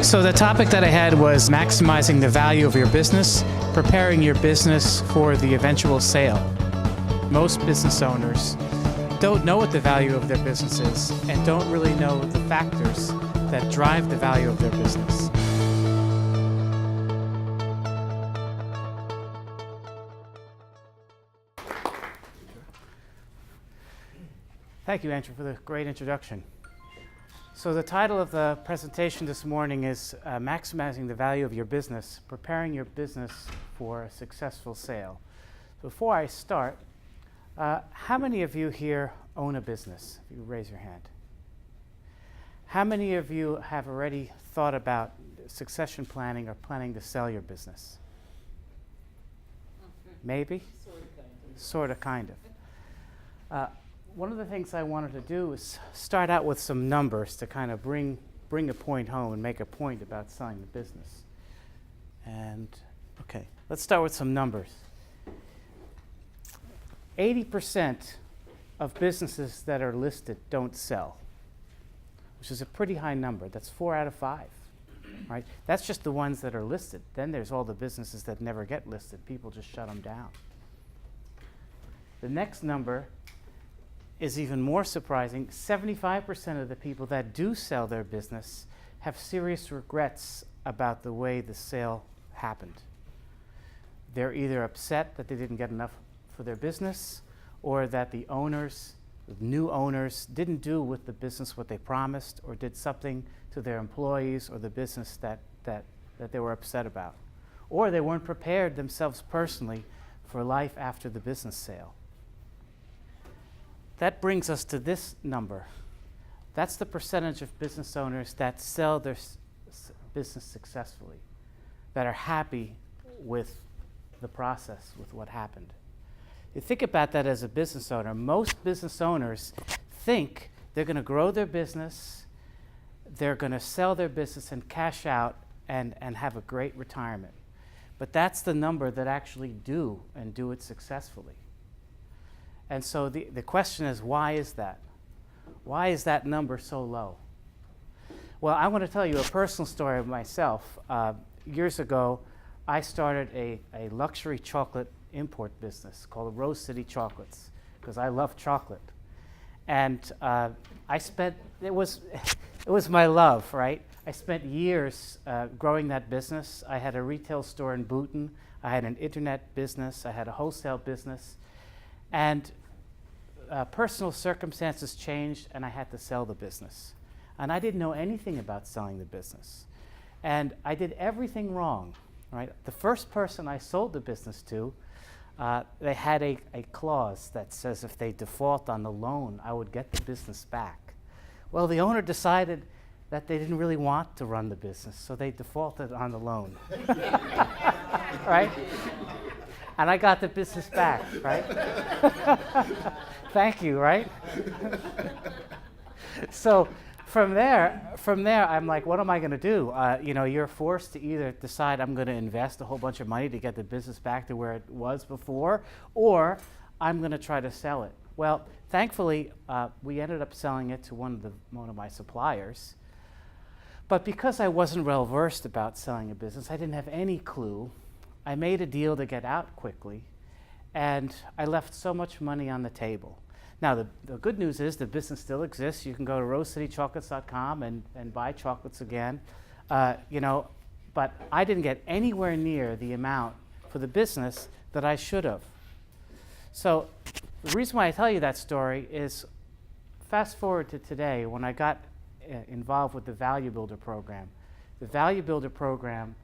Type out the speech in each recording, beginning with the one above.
So the topic that I had was maximizing the value of your business, preparing your business for the eventual sale. Most business owners don't know what the value of their business is and don't really know the factors that drive the value of their business. Thank you, Andrew, for the great introduction. So the title of the presentation this morning is Maximizing the Value of Your Business, Preparing Your Business for a Successful Sale. Before I start, how many of you here own a business? If you raise your hand. How many of you have already thought about succession planning or planning to sell your business? Maybe? Sort of, kind of. One of the things I wanted to do is start out with some numbers to kind of bring a point home and make a point about selling the business. And, okay, let's start with some numbers. 80% of businesses that are listed don't sell, which is a pretty high number. That's 4 out of 5, right? That's just the ones that are listed. Then there's all the businesses that never get listed. People just shut them down. The next number is even more surprising. 75% of the people that do sell their business have serious regrets about the way the sale happened. They're either upset that they didn't get enough for their business, or that the owners, the new owners, didn't do with the business what they promised, or did something to their employees or the business that they were upset about. Or they weren't prepared themselves personally for life after the business sale. That brings us to this number. That's the percentage of business owners that sell their business successfully, that are happy with the process, with what happened. You think about that as a business owner. Most business owners think they're going to grow their business, they're going to sell their business and cash out and have a great retirement. But that's the number that actually do and do it successfully. And so the question is, why is that? Why is that number so low? Well, I want to tell you a personal story of myself. Years ago, I started a luxury chocolate import business called Rose City Chocolates, because I love chocolate. And it was my love, right? I spent years growing that business. I had a retail store in Booton. I had an internet business. I had a wholesale business. And personal circumstances changed, and I had to sell the business. And I didn't know anything about selling the business. And I did everything wrong, right? The first person I sold the business to, they had a clause that says if they default on the loan, I would get the business back. Well, the owner decided that they didn't really want to run the business, so they defaulted on the loan. Right? And I got the business back, right? Thank you, right? So from there, I'm like, what am I going to do? You're forced to either decide I'm going to invest a whole bunch of money to get the business back to where it was before, or I'm going to try to sell it. Well, thankfully, we ended up selling it to one of my suppliers. But because I wasn't well versed about selling a business, I didn't have any clue. I made a deal to get out quickly, and I left so much money on the table. Now, the good news is the business still exists. You can go to rosecitychocolates.com and buy chocolates again. But I didn't get anywhere near the amount for the business that I should have. So the reason why I tell you that story is, fast forward to today, when I got involved with the Value Builder program. The Value Builder program,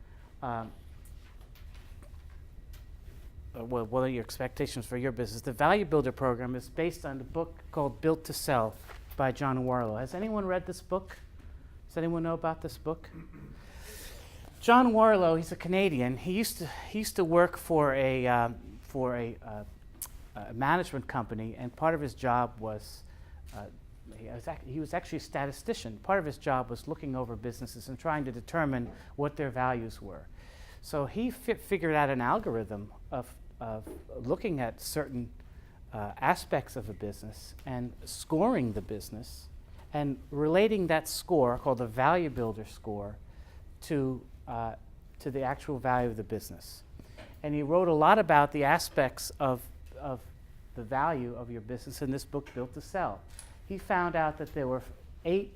what are your expectations for your business? The Value Builder program is based on a book called Built to Sell by John Warlow. Has anyone read this book? Does anyone know about this book? John Warlow, he's a Canadian. He used to work for a management company, and part of his job was he was actually a statistician. Part of his job was looking over businesses and trying to determine what their values were. So he figured out an algorithm of looking at certain aspects of a business and scoring the business and relating that score, called the value builder score, to the actual value of the business. And he wrote a lot about the aspects of the value of your business in this book, Built to Sell. He found out that there were 8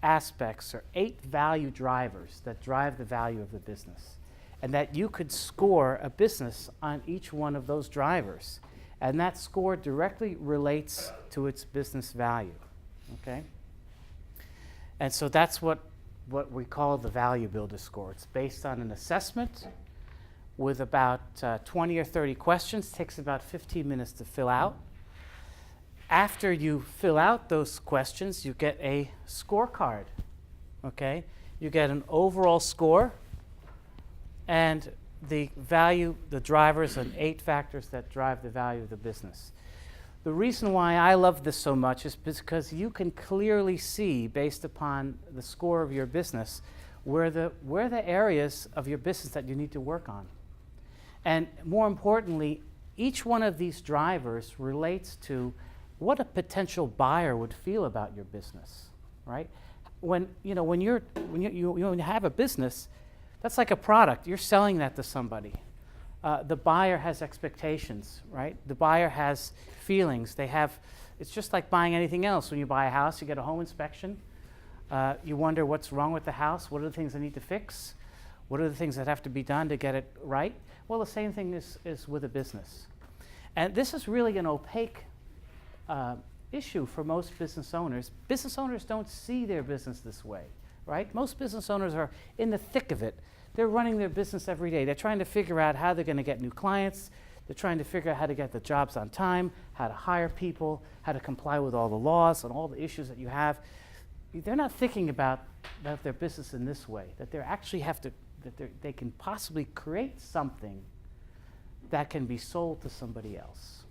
aspects or 8 value drivers that drive the value of the business, and that you could score a business on each one of those drivers, and that score directly relates to its business value. Okay? And so that's what we call the value builder score. It's based on an assessment with about 20 or 30 questions. It takes about 15 minutes to fill out. After you fill out those questions, you get a scorecard. Okay? You get an overall score and the value, the drivers, and 8 factors that drive the value of the business. The reason why I love this so much is because you can clearly see, based upon the score of your business, where the areas of your business that you need to work on. And more importantly, each one of these drivers relates to what a potential buyer would feel about your business, right? When you have a business, that's like a product. You're selling that to somebody. The buyer has expectations, right? The buyer has feelings. It's just like buying anything else. When you buy a house, you get a home inspection. You wonder what's wrong with the house. What are the things I need to fix? What are the things that have to be done to get it right? Well, the same thing is with a business. And this is really an opaque issue for most business owners. Business owners don't see their business this way, right? Most business owners are in the thick of it. They're running their business every day. They're trying to figure out how they're going to get new clients. They're trying to figure out how to get the jobs on time, how to hire people, how to comply with all the laws and all the issues that you have. They're not thinking about their business in this way, that they actually they can possibly create something that can be sold to somebody else.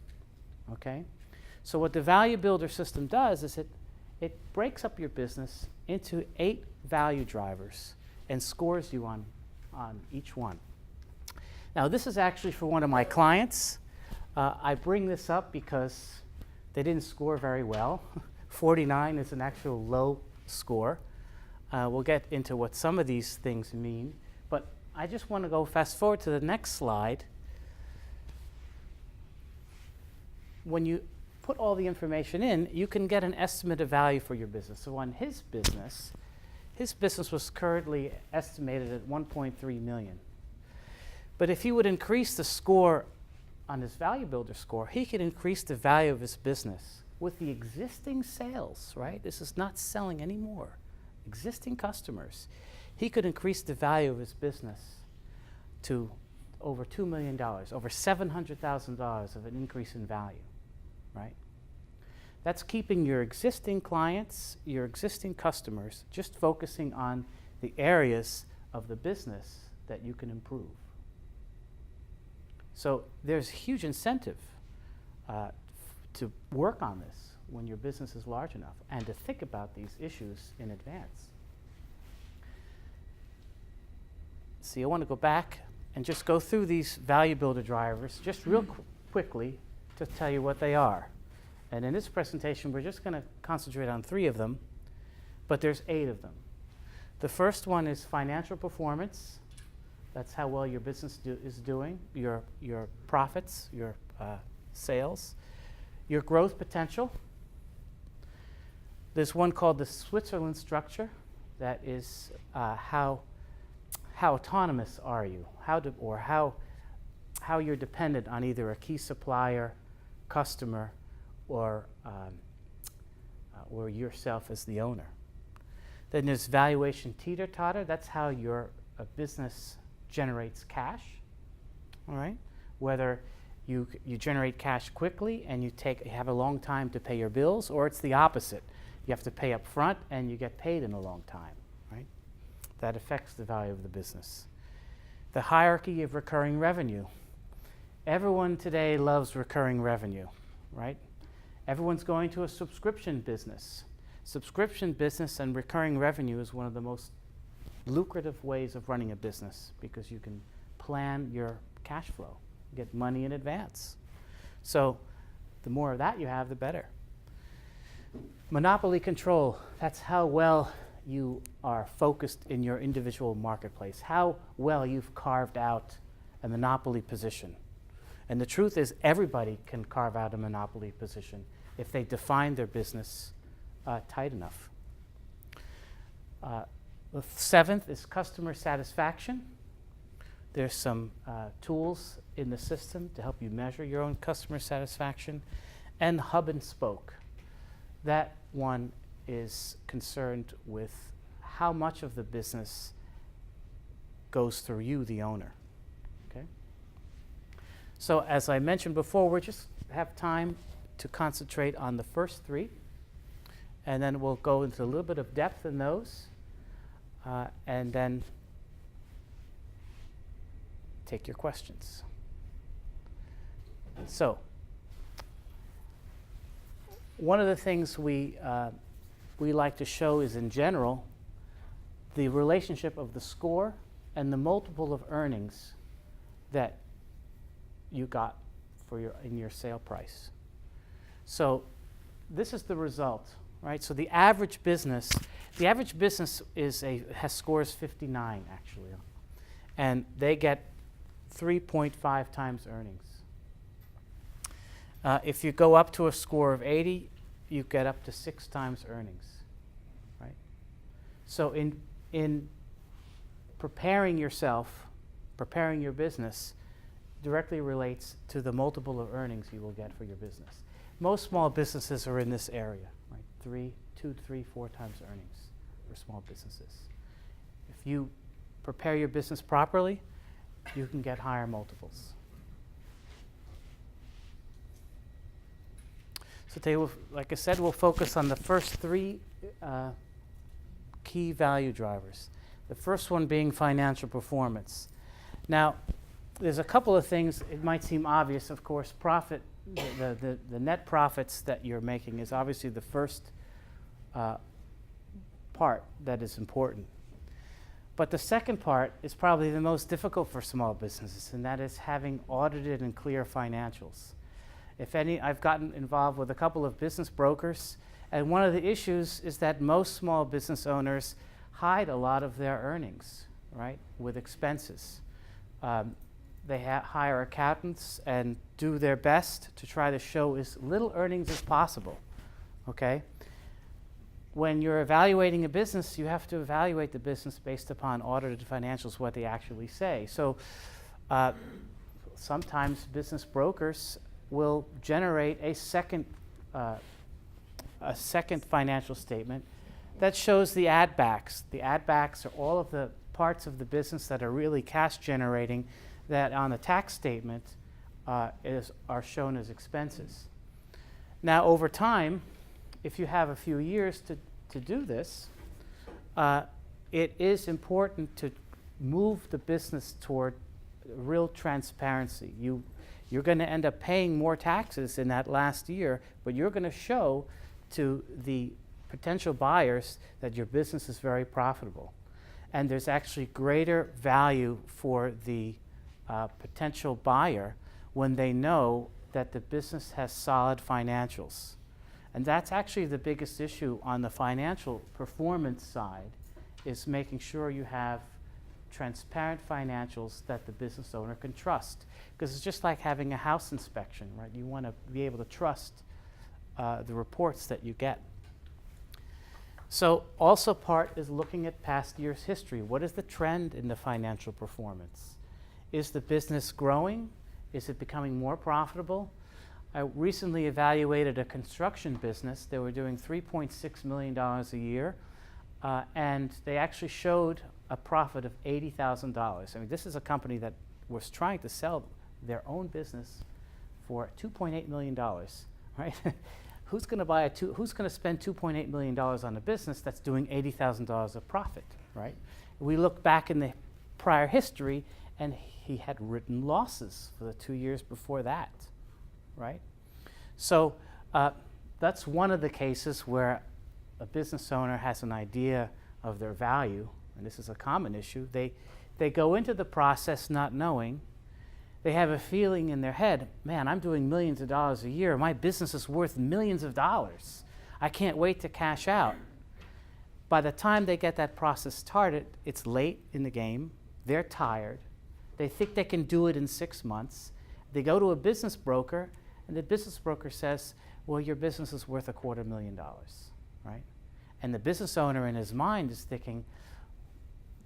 Okay? So what the value builder system does is it breaks up your business into 8 value drivers and scores you on each one. Now, this is actually for one of my clients. I bring this up because they didn't score very well. 49 is an actual low score. We'll get into what some of these things mean, but I just want to go fast forward to the next slide. When you put all the information in, you can get an estimate of value for your business. So on his business was currently estimated at $1.3 million. But if he would increase the score on his value builder score, he could increase the value of his business with the existing sales, right? This is not selling anymore. Existing customers. He could increase the value of his business to over $2 million, over $700,000 of an increase in value, right? That's keeping your existing clients, your existing customers, just focusing on the areas of the business that you can improve. So there's huge incentive to work on this when your business is large enough and to think about these issues in advance. See, I want to go back and just go through these value builder drivers just real quickly to tell you what they are. And in this presentation, we're just going to concentrate on 3 of them, but there's 8 of them. The first one is financial performance. That's how well your business is doing, your profits, your sales. Your growth potential. There's one called the Switzerland structure. That is how autonomous are you? How you're dependent on either a key supplier, customer, or yourself as the owner. Then there's valuation teeter-totter. That's how your business generates cash. All right, whether you generate cash quickly and you have a long time to pay your bills, or it's the opposite. You have to pay up front and you get paid in a long time. Right, that affects the value of the business. The hierarchy of recurring revenue. Everyone today loves recurring revenue, right? Everyone's going to a subscription business. Subscription business and recurring revenue is one of the most lucrative ways of running a business because you can plan your cash flow, get money in advance. So the more of that you have, the better. Monopoly control, that's how well you are focused in your individual marketplace, how well you've carved out a monopoly position. And the truth is, everybody can carve out a monopoly position if they define their business tight enough. The seventh is customer satisfaction. There's some tools in the system to help you measure your own customer satisfaction. And hub and spoke. That one is concerned with how much of the business goes through you, the owner. Okay? So as I mentioned before, we just have time to concentrate on the first three, and then we'll go into a little bit of depth in those, and then take your questions. So, one of the things we like to show is, in general, the relationship of the score and the multiple of earnings that you got for in your sale price. So this is the result, right? So the average business has scores 59 actually, and they get 3.5 times earnings. If you go up to a score of 80, you get up to 6 times earnings, right? So in preparing yourself, preparing your business, directly relates to the multiple of earnings you will get for your business. Most small businesses are in this area, right? 2, 3, 4 times earnings for small businesses. If you prepare your business properly, you can get higher multiples. So today, like I said, we'll focus on the first three key value drivers. The first one being financial performance. Now, there's a couple of things. It might seem obvious, of course. Profit, the net profits that you're making is obviously the first part that is important. But the second part is probably the most difficult for small businesses, and that is having audited and clear financials. I've gotten involved with a couple of business brokers, and one of the issues is that most small business owners hide a lot of their earnings, right, with expenses. They hire accountants and do their best to try to show as little earnings as possible, okay? When you're evaluating a business, you have to evaluate the business based upon audited financials, what they actually say. So sometimes business brokers will generate a second financial statement that shows the add backs. The add backs are all of the parts of the business that are really cash generating that on the tax statement are shown as expenses. Now, over time, if you have a few years to do this, it is important to move the business toward real transparency. You're going to end up paying more taxes in that last year, but you're going to show to the potential buyers that your business is very profitable. And there's actually greater value for the potential buyer when they know that the business has solid financials. And that's actually the biggest issue on the financial performance side, is making sure you have transparent financials that the business owner can trust. Because it's just like having a house inspection, right? You want to be able to trust the reports that you get. So also part is looking at past year's history. What is the trend in the financial performance? Is the business growing? Is it becoming more profitable? I recently evaluated a construction business. They were doing $3.6 million a year, and they actually showed a profit of $80,000. I mean, this is a company that was trying to sell their own business for $2.8 million, right? Who's going to spend $2.8 million on a business that's doing $80,000 of profit, right? We look back in the prior history, and he had written losses for the 2 years before that, right? So that's one of the cases where a business owner has an idea of their value, and this is a common issue. They go into the process not knowing. They have a feeling in their head, man, I'm doing millions of dollars a year. My business is worth millions of dollars. I can't wait to cash out. By the time they get that process started, it's late in the game. They're tired. They think they can do it in 6 months. They go to a business broker, and the business broker says, well, your business is worth $250,000, right? And the business owner in his mind is thinking,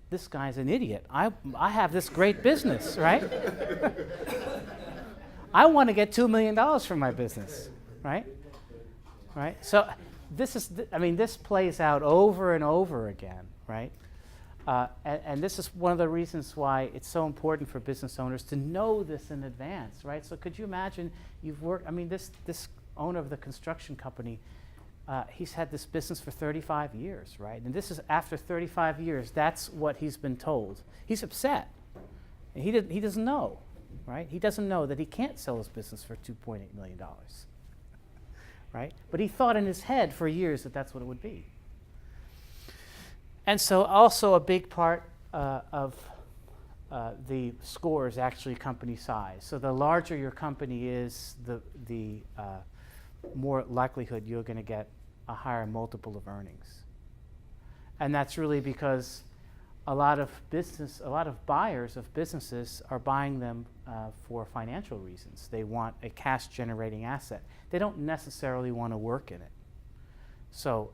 this guy's an idiot. I have this great business, right? I want to get $2 million from my business, right? Right? So this plays out over and over again, right? And this is one of the reasons why it's so important for business owners to know this in advance, right? So could you imagine you've worked, this owner of the construction company, he's had this business for 35 years, right? And this is after 35 years, that's what he's been told. He's upset. And he doesn't know, right? He doesn't know that he can't sell his business for $2.8 million, right? But he thought in his head for years that that's what it would be. And so also a big part of the score is actually company size. So the larger your company is, the more likelihood you're going to get a higher multiple of earnings. And that's really because a lot of buyers of businesses are buying them for financial reasons. They want a cash generating asset. They don't necessarily want to work in it. So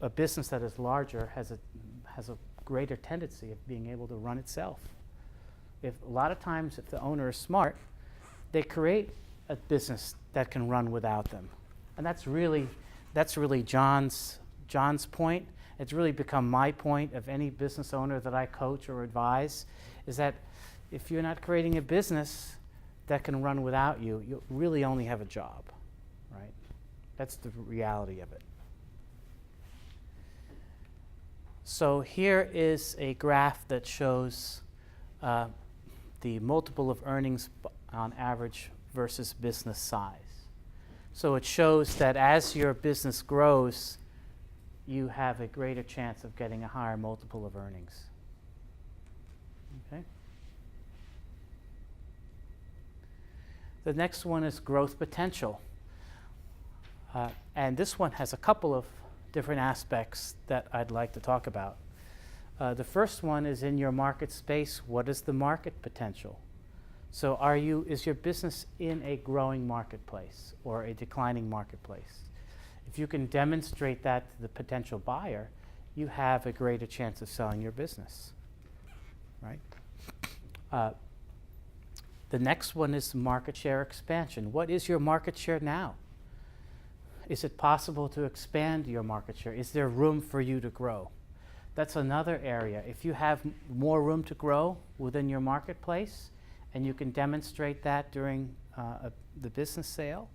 a business that is larger has a greater tendency of being able to run itself. A lot of times, if the owner is smart, they create a business that can run without them. And that's really John's point. It's really become my point of any business owner that I coach or advise, is that if you're not creating a business that can run without you, you really only have a job, right? That's the reality of it. So here is a graph that shows the multiple of earnings on average versus business size. So it shows that as your business grows, you have a greater chance of getting a higher multiple of earnings. Okay? The next one is growth potential. And this one has a couple of different aspects that I'd like to talk about. The first one is in your market space. What is the market potential? So is your business in a growing marketplace or a declining marketplace? If you can demonstrate that to the potential buyer, you have a greater chance of selling your business, right? The next one is market share expansion. What is your market share now? Is it possible to expand your market share? Is there room for you to grow? That's another area. If you have more room to grow within your marketplace and you can demonstrate that during the business sale,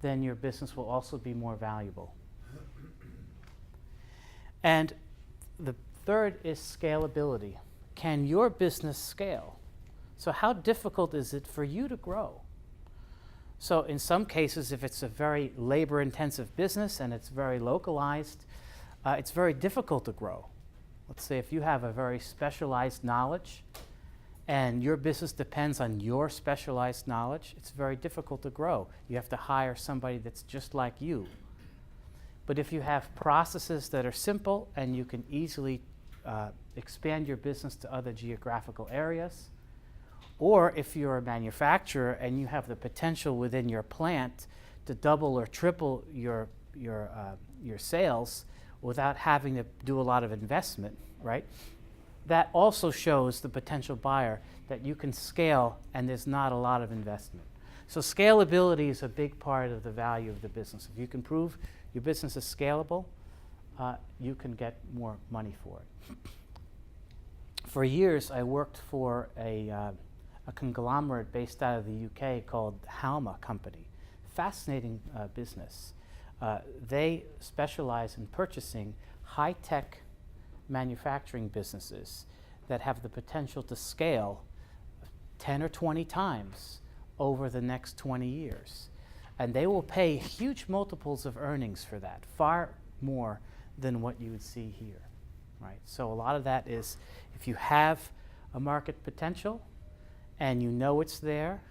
then your business will also be more valuable. And the third is scalability. Can your business scale? So how difficult is it for you to grow? So in some cases, if it's a very labor-intensive business and it's very localized, it's very difficult to grow. Let's say if you have a very specialized knowledge and your business depends on your specialized knowledge, it's very difficult to grow. You have to hire somebody that's just like you. But if you have processes that are simple and you can easily expand your business to other geographical areas, or if you're a manufacturer and you have the potential within your plant to double or triple your sales without having to do a lot of investment, right? That also shows the potential buyer that you can scale and there's not a lot of investment. So scalability is a big part of the value of the business. If you can prove your business is scalable, you can get more money for it. For years, I worked for a conglomerate based out of the UK called Halma Company. Fascinating business. They specialize in purchasing high-tech manufacturing businesses that have the potential to scale 10 or 20 times over the next 20 years. And they will pay huge multiples of earnings for that, far more than what you would see here, right? So a lot of that is if you have a market potential and you know it's there,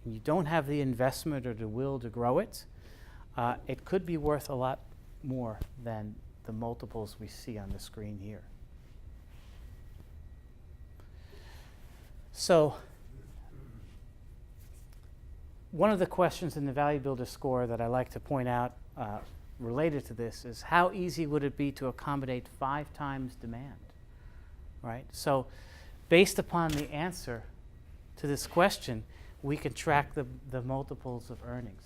and you don't have the investment or the will to grow it, it could be worth a lot more than the multiples we see on the screen here. So one of the questions in the Value Builder score that I like to point out related to this is how easy would it be to accommodate 5 times demand, right? So based upon the answer to this question, we can track the multiples of earnings.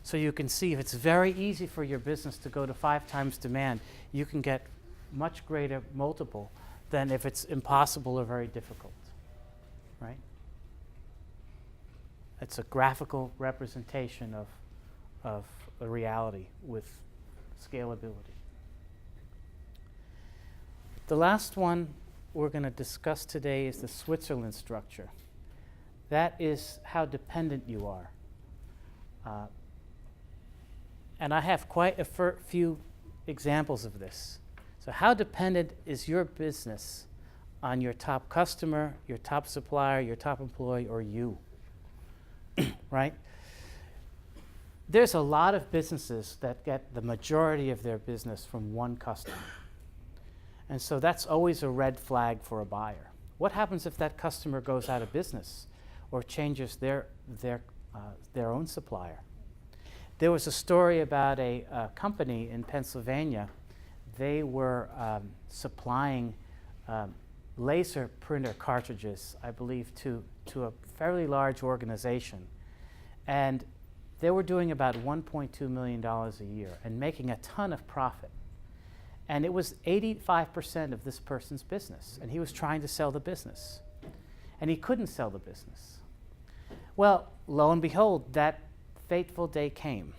So you can see if it's very easy for your business to go to 5 times demand, you can get much greater multiple than if it's impossible or very difficult, right? It's a graphical representation of a reality with scalability. The last one we're going to discuss today is the Switzerland structure. That is how dependent you are. And I have quite a few examples of this. So how dependent is your business on your top customer, your top supplier, your top employee, or you? Right? There's a lot of businesses that get the majority of their business from one customer. And so that's always a red flag for a buyer. What happens if that customer goes out of business or changes their own supplier? There was a story about a company in Pennsylvania. They were supplying laser printer cartridges, I believe, to a fairly large organization. And they were doing about $1.2 million a year and making a ton of profit. And it was 85% of this person's business. And he was trying to sell the business. And he couldn't sell the business. Well, lo and behold, that fateful day came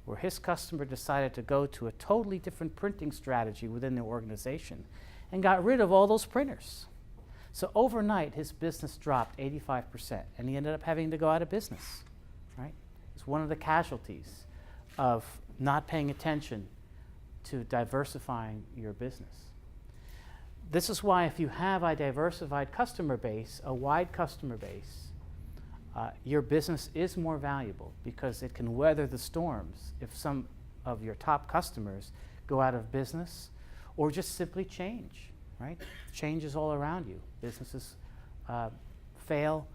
where his customer decided to go to a totally different printing strategy within the organization and got rid of all those printers. So overnight, his business dropped 85%, and he ended up having to go out of business, right? It's one of the casualties of not paying attention to diversifying your business. This is why if you have a diversified customer base, a wide customer base, your business is more valuable because it can weather the storms if some of your top customers go out of business or just simply change, right? Change is all around you. Businesses fail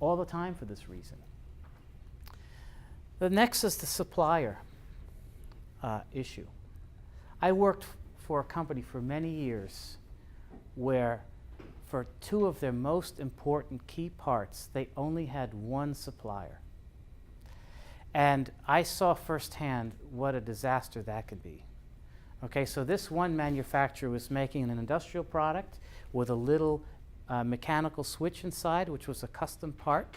all the time for this reason. The next is the supplier issue. I worked for a company for many years where for 2 of their most important key parts, they only had one supplier. And I saw firsthand what a disaster that could be. Okay, so this one manufacturer was making an industrial product with a little mechanical switch inside, which was a custom part.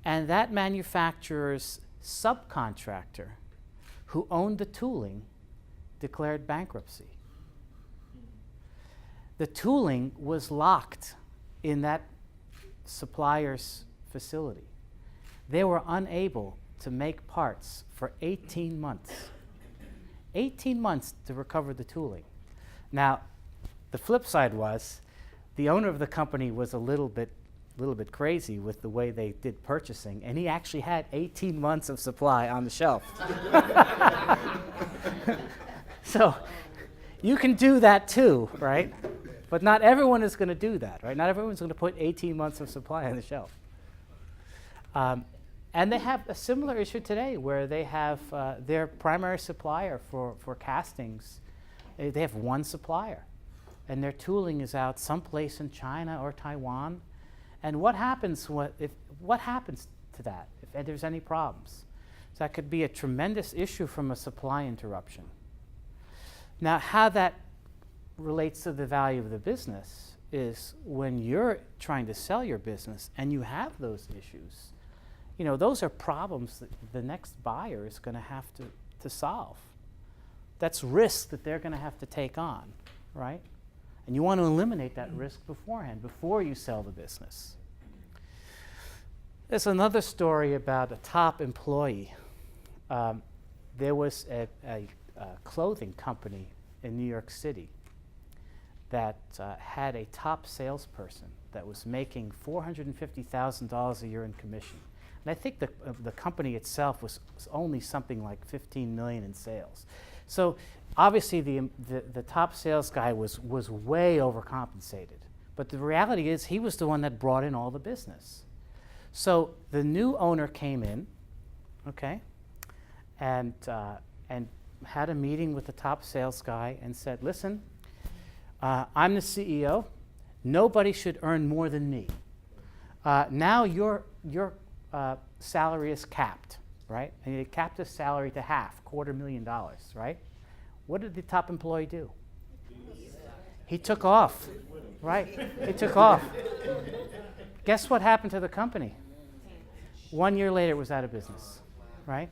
And that manufacturer's subcontractor, who owned the tooling, declared bankruptcy. The tooling was locked in that supplier's facility. They were unable to make parts for 18 months. 18 months to recover the tooling. Now, the flip side was the owner of the company was a little bit crazy with the way they did purchasing, and he actually had 18 months of supply on the shelf. So you can do that too, right? But not everyone is going to do that, right? Not everyone's going to put 18 months of supply on the shelf. And they have a similar issue today where they have their primary supplier for castings. They have one supplier, and their tooling is out someplace in China or Taiwan. And what happens to that if there's any problems? So that could be a tremendous issue from a supply interruption. Now, how that relates to the value of the business is when you're trying to sell your business and you have those issues, you know, those are problems that the next buyer is going to have to solve. That's risk that they're going to have to take on, right? And you want to eliminate that risk beforehand, before you sell the business. There's another story about a top employee. There was a clothing company in New York City that had a top salesperson that was making $450,000 a year in commission. And I think the company itself was only something like $15 million in sales. So obviously the top sales guy was way overcompensated. But the reality is he was the one that brought in all the business. So the new owner came in, okay, and had a meeting with the top sales guy and said, listen, I'm the CEO. Nobody should earn more than me. Now your salary is capped, right? And they capped his salary to half, $250,000, right? What did the top employee do? He took off, right? He took off. Guess what happened to the company? 1 year later, it was out of business, right?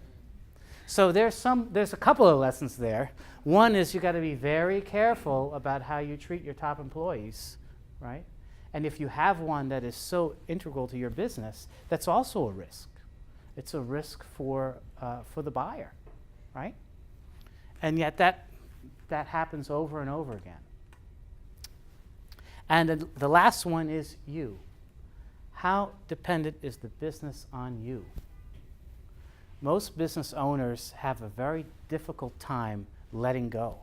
So there's a couple of lessons there. One is you got to be very careful about how you treat your top employees, right? And if you have one that is so integral to your business, that's also a risk. It's a risk for the buyer, right? And yet that happens over and over again. And the last one is you. How dependent is the business on you? Most business owners have a very difficult time letting go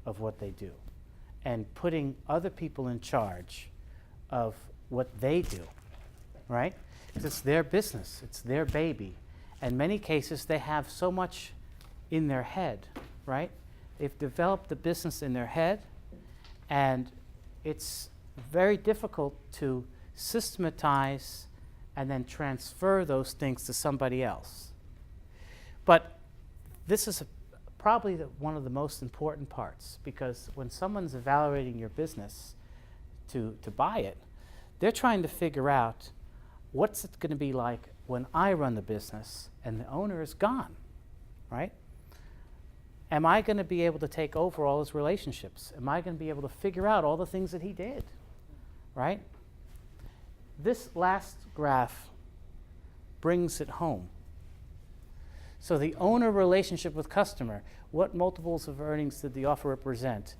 of what they do and putting other people in charge of what they do, right? Because it's their business, it's their baby. In many cases, they have so much in their head, right? They've developed the business in their head, and it's very difficult to systematize and then transfer those things to somebody else. But this is probably one of the most important parts, because when someone's evaluating your business to buy it, they're trying to figure out what's it going to be like when I run the business and the owner is gone, right? Am I going to be able to take over all his relationships? Am I going to be able to figure out all the things that he did, right? This last graph brings it home. So the owner relationship with customer, what multiples of earnings did the offer represent?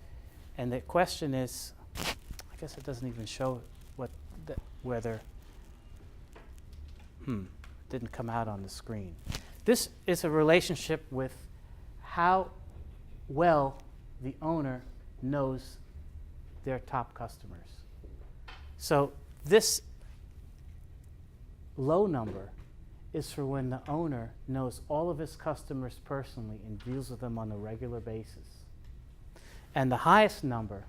And the question is, I guess it doesn't even show whether, didn't come out on the screen. This is a relationship with how well the owner knows their top customers. So this low number is for when the owner knows all of his customers personally and deals with them on a regular basis. And the highest number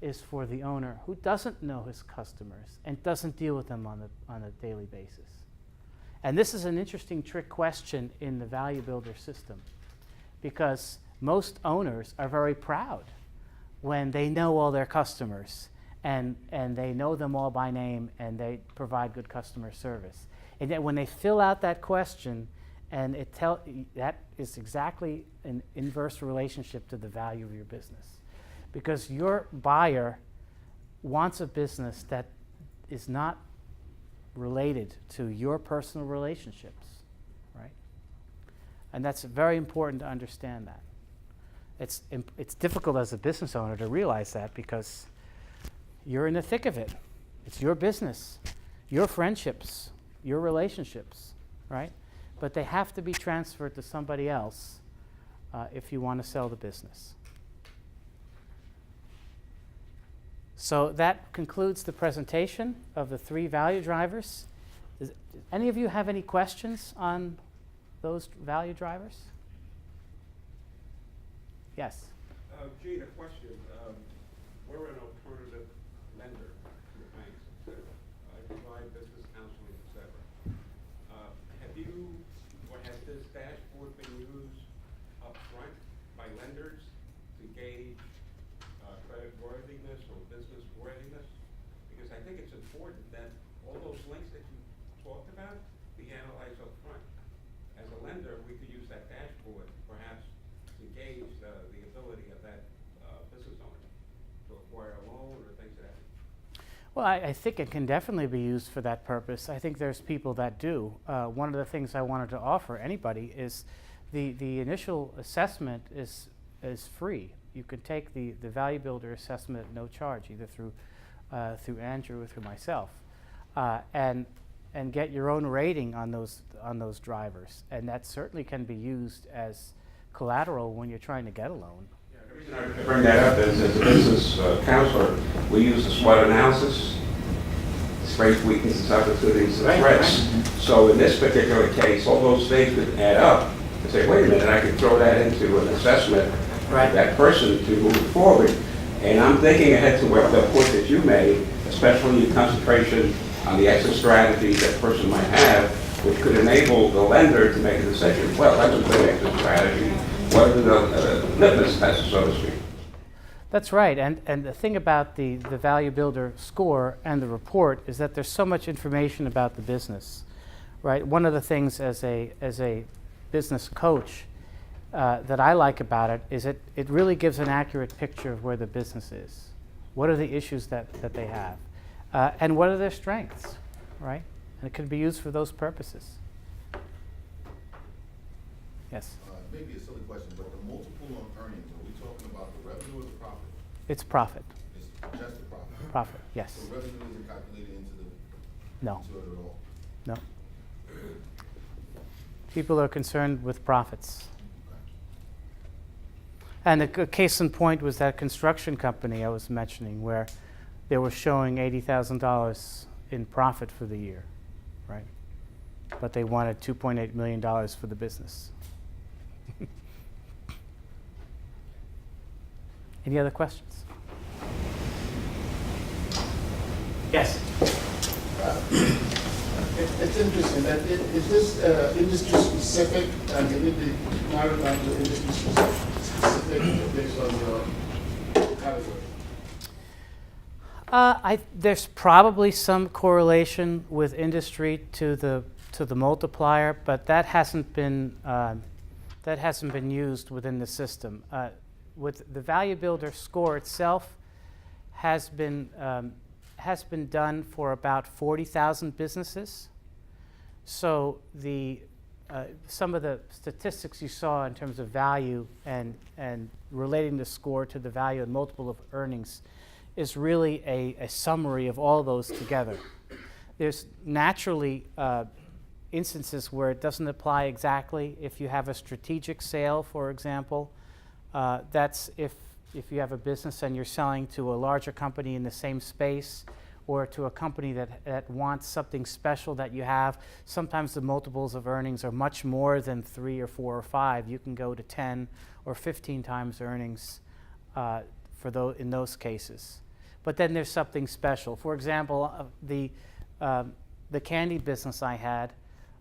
is for the owner who doesn't know his customers and doesn't deal with them on a daily basis. And this is an interesting trick question in the Value Builder system, because most owners are very proud when they know all their customers and they know them all by name and they provide good customer service. And then when they fill out that question, and that is exactly an inverse relationship to the value of your business. Because your buyer wants a business that is not related to your personal relationships, right? And that's very important to understand that. It's difficult as a business owner to realize that, because you're in the thick of it. It's your business, your friendships, your relationships, right? But they have to be transferred to somebody else if you want to sell the business. So that concludes the presentation of the 3 value drivers. Does any of you have any questions on those value drivers? Yes? Gene, a question. We're an alternative lender to the banks, etc. I provide business counseling, etc. Have you, or has this dashboard been used up front by lenders to gauge credit worthiness or business worthiness? Because I think it's important that all those links that you talked about be analyzed up front. As a lender, we could use that dashboard perhaps to gauge the ability of that business owner to acquire a loan or things of that. Well, I think it can definitely be used for that purpose. I think there's people that do. One of the things I wanted to offer anybody is the initial assessment is free. You can take the Value Builder assessment at no charge, either through Andrew or through myself, and get your own rating on those drivers. And that certainly can be used as collateral when you're trying to get a loan. The reason I bring that up is, as a business counselor, we use the SWOT analysis, strengths, weaknesses, opportunities, and threats. So in this particular case, all those things could add up and say, wait a minute, I could throw that into an assessment of that person to move forward. And I'm thinking ahead to what the point that you made, especially your concentration on the exit strategies that person might have, which could enable the lender to make a decision. Well, that's a good exit strategy. What are the litmus tests, so to speak? That's right, and the thing about the Value Builder score and the report is that there's so much information about the business, right? One of the things as a business coach that I like about it is it really gives an accurate picture of where the business is. What are the issues that they have? And what are their strengths, right? And it can be used for those purposes. Yes? Maybe a silly question, but the multiple on earnings, are we talking about the revenue or the profit? It's profit. It's just the profit? Profit, yes. So revenue isn't calculated No, into it at all? no. People are concerned with profits. And a case in point was that construction company I was mentioning where they were showing $80,000 in profit for the year, right? But they wanted $2.8 million for the business. Any other questions? Yes. It's interesting that is this industry specific, and it would be narrowed down to industry specific based on your category? There's probably some correlation with industry to the multiplier, but that hasn't been used within the system. With the Value Builder score itself has been done for about 40,000 businesses. So some of the statistics you saw in terms of value and relating the score to the value and multiple of earnings is really a summary of all those together. There's naturally instances where it doesn't apply exactly. If you have a strategic sale, for example, that's if you have a business and you're selling to a larger company in the same space or to a company that wants something special that you have, sometimes the multiples of earnings are much more than 3 or 4 or 5. You can go to 10 or 15 times earnings in those cases. But then there's something special. For example, the candy business I had,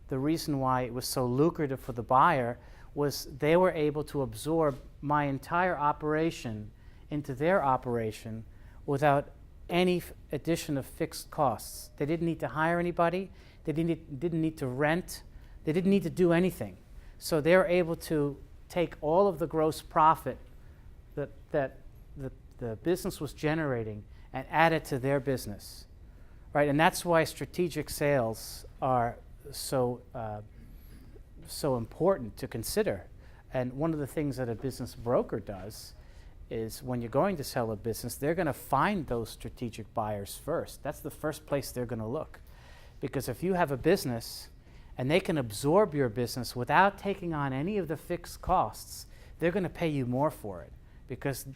the reason why it was so lucrative for the buyer was they were able to absorb my entire operation into their operation without any addition of fixed costs. They didn't need to hire anybody. They didn't need to rent. They didn't need to do anything. So they were able to take all of the gross profit that the business was generating and add it to their business, right? And that's why strategic sales are so important to consider. And one of the things that a business broker does is when you're going to sell a business, they're going to find those strategic buyers first. That's the first place they're going to look. Because if you have a business and they can absorb your business without taking on any of the fixed costs, they're going to pay you more for it. Because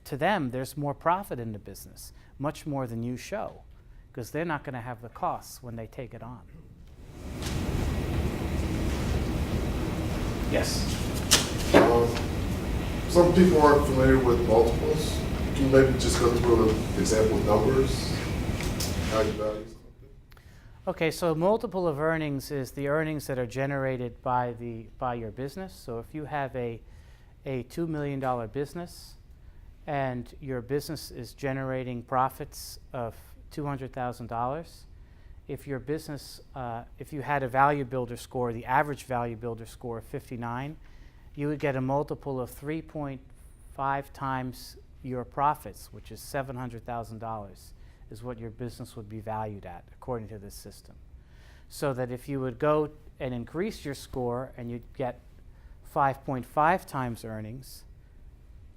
to them, there's more profit in the business, much more than you show. Because they're not going to have the costs when they take it on. Yes? Some people aren't familiar with multiples. Can you maybe just go through an example of numbers, how you value something? Okay, so multiple of earnings is the earnings that are generated by your business. So if you have a $2 million business and your business is generating profits of $200,000, if your business, if you had a Value Builder score, the average Value Builder score of 59, you would get a multiple of 3.5 times your profits, which is $700,000, is what your business would be valued at, according to this system. So that if you would go and increase your score and you'd get 5.5 times earnings,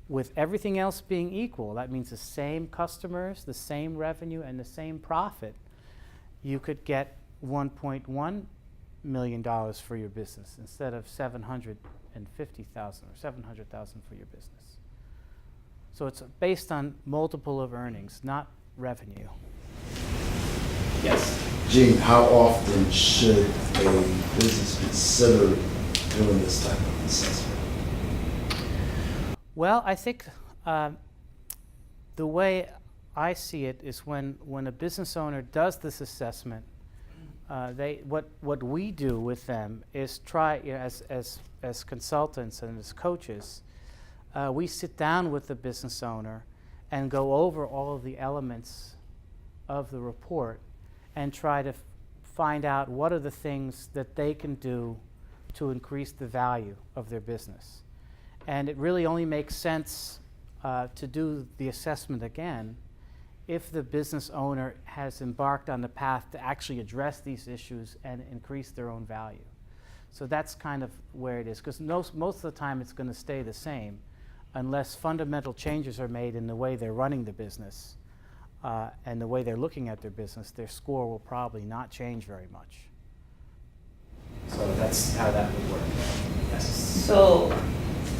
with everything else being equal, that means the same customers, the same revenue, and the same profit, you could get 1.1 million for your business instead of 750,000 or 700,000 for your business. So it's based on multiple of earnings, not revenue. Yes. Gene, how often should a business consider doing this type of assessment? Well, I think the way I see it is when a business owner does this assessment, what we do with them is try, as consultants and as coaches, we sit down with the business owner and go over all of the elements of the report and try to find out what are the things that they can do to increase the value of their business. And it really only makes sense to do the assessment again if the business owner has embarked on the path to actually address these issues and increase their own value. So that's kind of where it is, because most of the time it's going to stay the same unless fundamental changes are made in the way they're running the business and the way they're looking at their business. Their score will probably not change very much. So that's how that would work. Yes. So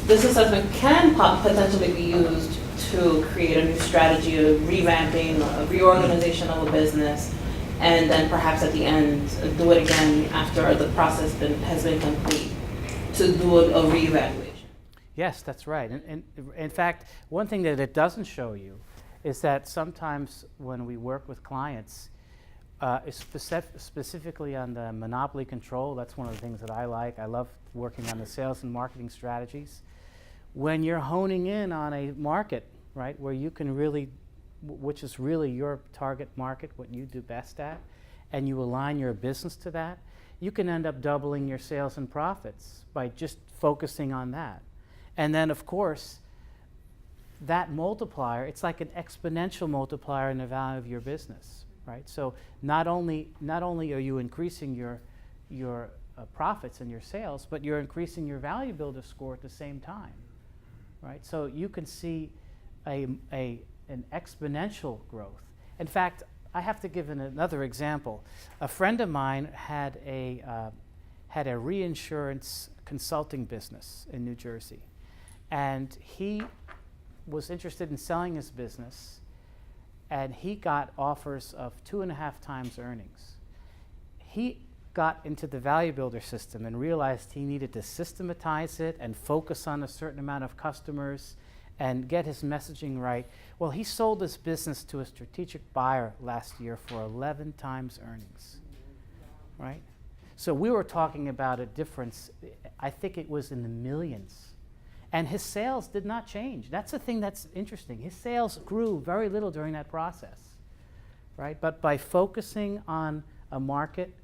this assessment can potentially be used to create a new strategy, a revamping, a reorganization of a business, and then perhaps at the end do it again after the process has been complete to do a reevaluation. Yes, that's right. And in fact, one thing that it doesn't show you is that sometimes when we work with clients, specifically on the monopoly control, that's one of the things that I like. I love working on the sales and marketing strategies. When you're honing in on a market, right, where you can really, which is really your target market, what you do best at, and you align your business to that, you can end up doubling your sales and profits by just focusing on that. And then, of course, that multiplier, it's like an exponential multiplier in the value of your business, right? So not only are you increasing your profits and your sales, but you're increasing your value builder score at the same time, right? So you can see an exponential growth. In fact, I have to give another example. A friend of mine had a reinsurance consulting business in New Jersey, and he was interested in selling his business, and he got offers of 2.5 times earnings. He got into the value builder system and realized he needed to systematize it and focus on a certain amount of customers and get his messaging right. Well, he sold his business to a strategic buyer last year for 11 times earnings, right? So we were talking about a difference, I think it was in the millions. And his sales did not change. That's the thing that's interesting. His sales grew very little during that process, right? But by focusing on a market,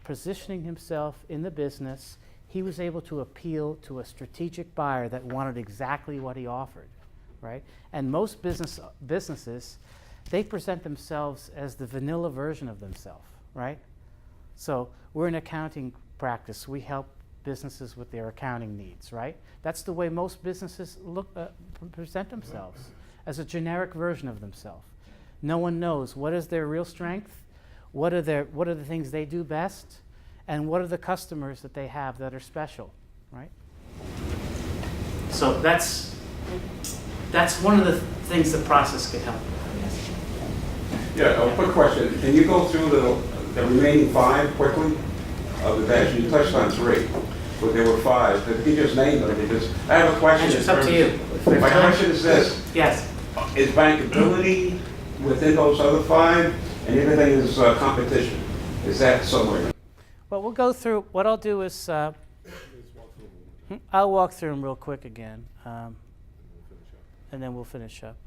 positioning himself in the business, he was able to appeal to a strategic buyer that wanted exactly what he offered, right? And most businesses, they present themselves as the vanilla version of themselves, right? So we're an accounting practice. We help businesses with their accounting needs, right? That's the way most businesses present themselves, as a generic version of themselves. No one knows what is their real strength, what are the things they do best, and what are the customers that they have that are special, right? So that's one of the things the process can help with. Yeah, a quick question. Can you go through the remaining 5 quickly? Of the dash, you touched on 3, but there were 5. If you just name them, because I have a question. It's up to you. My question is this. Yes. Is bankability within those other 5, and everything is competition? Is that somewhere? Well, we'll go through, what I'll do is, I'll walk through them real quick again, and then we'll finish up.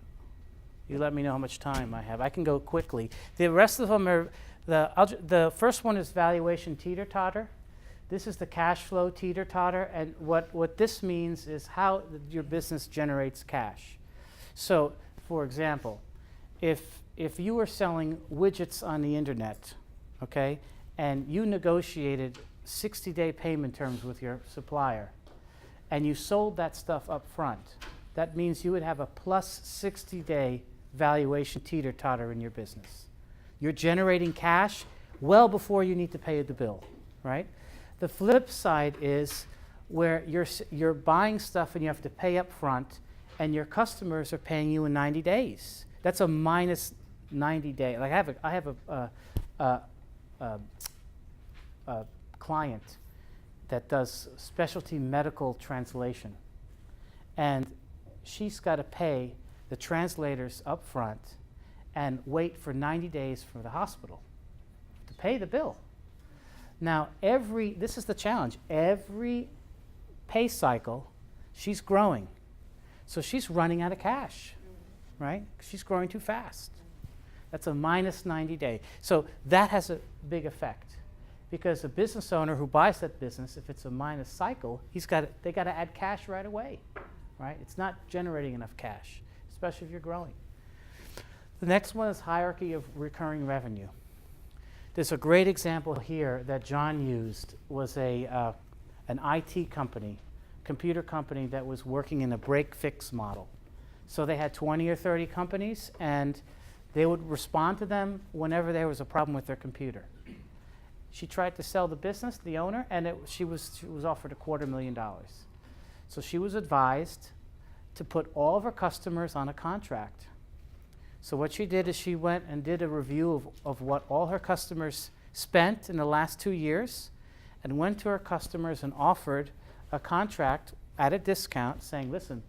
You let me know how much time I have. I can go quickly. The rest of them are, the first one is valuation teeter-totter. This is the cash flow teeter-totter, and what this means is how your business generates cash. So, for example, if you were selling widgets on the internet, okay, and you negotiated 60-day payment terms with your supplier, and you sold that stuff up front, that means you would have a plus 60-day valuation teeter-totter in your business. You're generating cash well before you need to pay the bill, right? The flip side is where you're buying stuff and you have to pay up front, and your customers are paying you in 90 days. That's a minus 90 day. Like I have a client that does specialty medical translation, and she's got to pay the translators up front and wait for 90 days for the hospital to pay the bill. Now, this is the challenge. Every pay cycle, she's growing. So she's running out of cash, right? She's growing too fast. That's a minus 90 day. So that has a big effect, because a business owner who buys that business, if it's a minus cycle, they got to add cash right away, right? It's not generating enough cash, especially if you're growing. The next one is hierarchy of recurring revenue. There's a great example here that John used, was an IT company, computer company that was working in a break-fix model. So they had 20 or 30 companies, and they would respond to them whenever there was a problem with their computer. She tried to sell the business, the owner, and she was offered $250,000. So she was advised to put all of her customers on a contract. So what she did is she went and did a review of what all her customers spent in the last 2 years, and went to her customers and offered a contract at a discount saying, listen,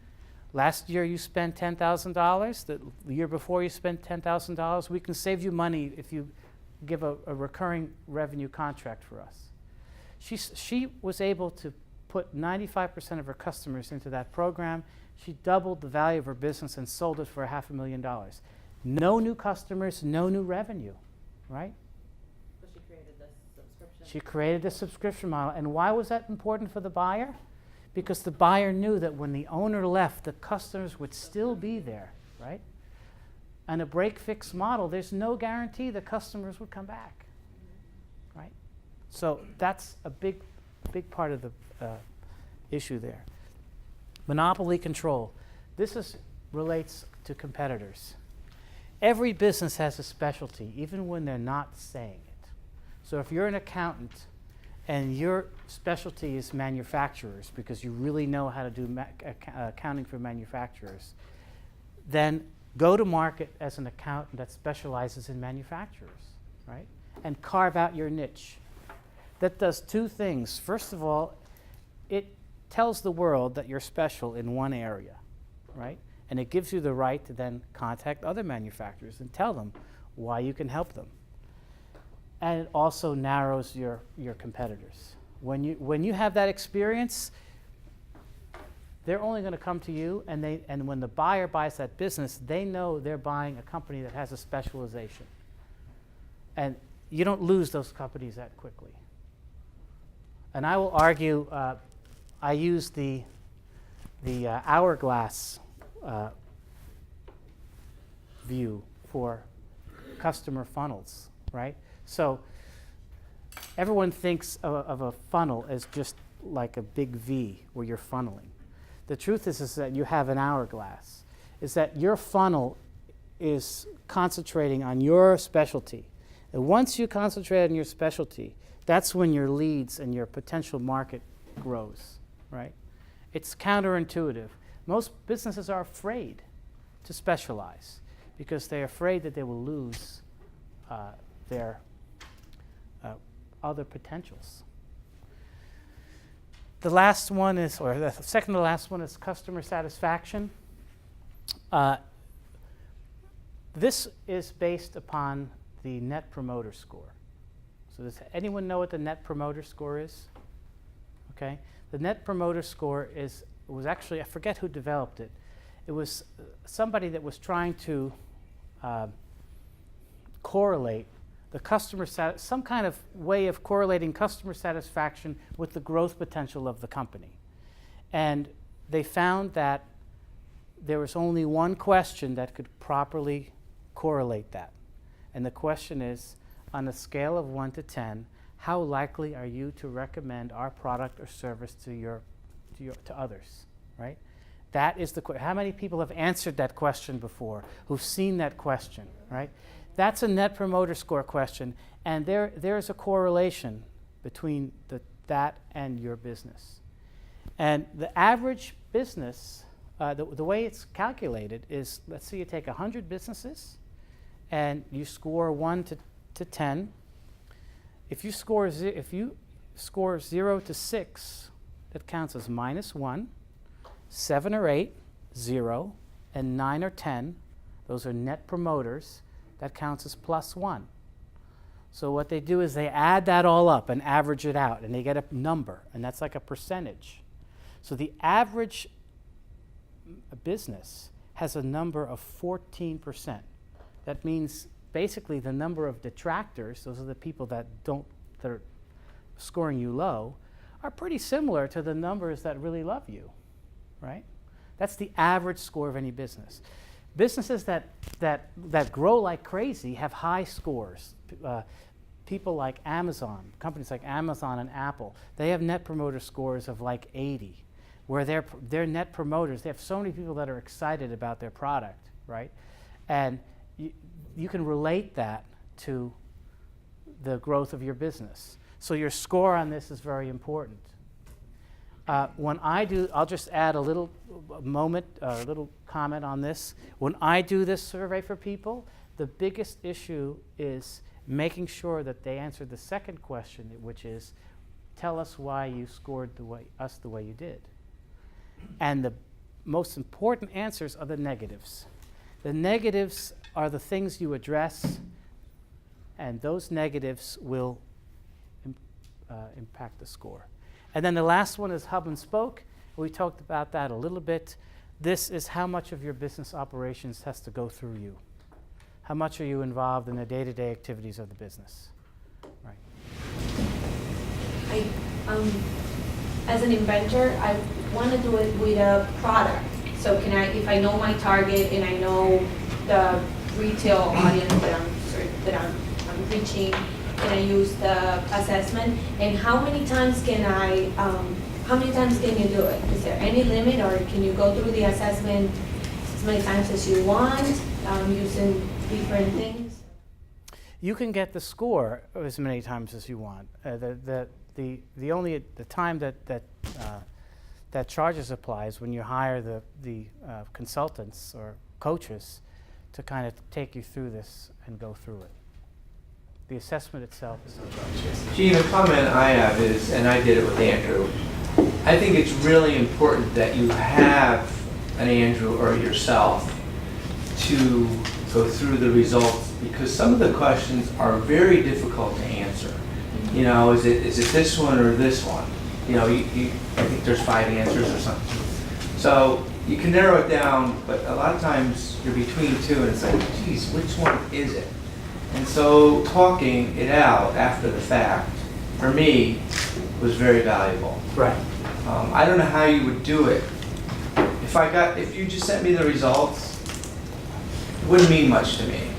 last year you spent $10,000, the year before you spent $10,000, we can save you money if you give a recurring revenue contract for us. She was able to put 95% of her customers into that program. She doubled the value of her business and sold it for $500,000. No new customers, no new revenue, right? But she created this subscription. She created a subscription model. And why was that important for the buyer? Because the buyer knew that when the owner left, the customers would still be there, right? And a break-fix model, there's no guarantee the customers would come back, right? So that's a big part of the issue there. Monopoly control. This relates to competitors. Every business has a specialty, even when they're not saying it. So if you're an accountant and your specialty is manufacturers, because you really know how to do accounting for manufacturers, then go to market as an accountant that specializes in manufacturers, right? And carve out your niche. That does two things. First of all, it tells the world that you're special in one area, right? And it gives you the right to then contact other manufacturers and tell them why you can help them. And it also narrows your competitors. When you have that experience, they're only going to come to you, and when the buyer buys that business, they know they're buying a company that has a specialization. And you don't lose those companies that quickly. And I will argue, I use the hourglass view for customer funnels, right? So everyone thinks of a funnel as just like a big V where you're funneling. The truth is that you have an hourglass, is that your funnel is concentrating on your specialty. And once you concentrate on your specialty, that's when your leads and your potential market grows, right? It's counterintuitive. Most businesses are afraid to specialize because they're afraid that they will lose their other potentials. The last one is, or the second to last one is customer satisfaction. This is based upon the Net Promoter Score. So does anyone know what the Net Promoter Score is? Okay. The Net Promoter Score was actually, I forget who developed it. It was somebody that was trying to correlate the some kind of way of correlating customer satisfaction with the growth potential of the company. And they found that there was only one question that could properly correlate that. And the question is, on a scale of 1 to 10, how likely are you to recommend our product or service to others, right? That is the question. How many people have answered that question before, who've seen that question, right? That's a Net Promoter Score question, and there's a correlation between the that and your business. And the average business, the way it's calculated is, let's say you take 100 businesses and you score 1 to 10. If you score 0 to 6, that counts as -1. 7 or 8, 0, and 9 or 10, those are net promoters, that counts as +1. So what they do is they add that all up and average it out, and they get a number, and that's like a percentage. So the average business has a number of 14%. That means basically the number of detractors, those are the people that are scoring you low, are pretty similar to the numbers that really love you, right? That's the average score of any business. Businesses that grow like crazy have high scores. People like Amazon, companies like Amazon and Apple, they have net promoter scores of like 80, where their net promoters, they have so many people that are excited about their product, right? And you can relate that to the growth of your business. So your score on this is very important. When I do, I'll just add a little comment on this. When I do this survey for people, the biggest issue is making sure that they answer the second question, which is, tell us why you scored the way you did. And the most important answers are the negatives. The negatives are the things you address, and those negatives will impact the score. And then the last one is hub and spoke. We talked about that a little bit. This is how much of your business operations has to go through you. How much are you involved in the day-to-day activities of the business? Right. As an inventor, I want to do it with a product. So if I know my target and I know the retail audience that I'm reaching, and I use the assessment, and how many times can you do it? Is there any limit, or can you go through the assessment as many times as you want, using different things? You can get the score as many times as you want. The only time that charges apply is when you hire the consultants or coaches to kind of take you through this and go through it. The assessment itself is Gene, a comment I have is, and I did it with Andrew, I think it's really important that you have an Andrew or yourself to go through the results, because some of the questions are very difficult to answer. You know, is it this one or this one? You know, I think there's 5 answers or something. So you can narrow it down, but a lot of times you're between 2 and it's like, geez, which one is it? And so talking it out after the fact, for me, was very valuable. right. I don't know how you would do it. If you just sent me the results, it wouldn't mean much to me.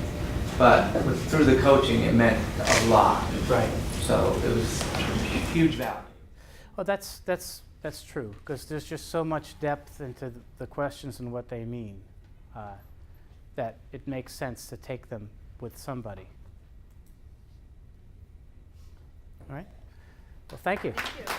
But through the coaching, it meant a lot. Right. So it was huge value. Well, that's true, because there's just so much depth into the questions and what they mean that it makes sense to take them with somebody. All right? Well, thank you. Thank you.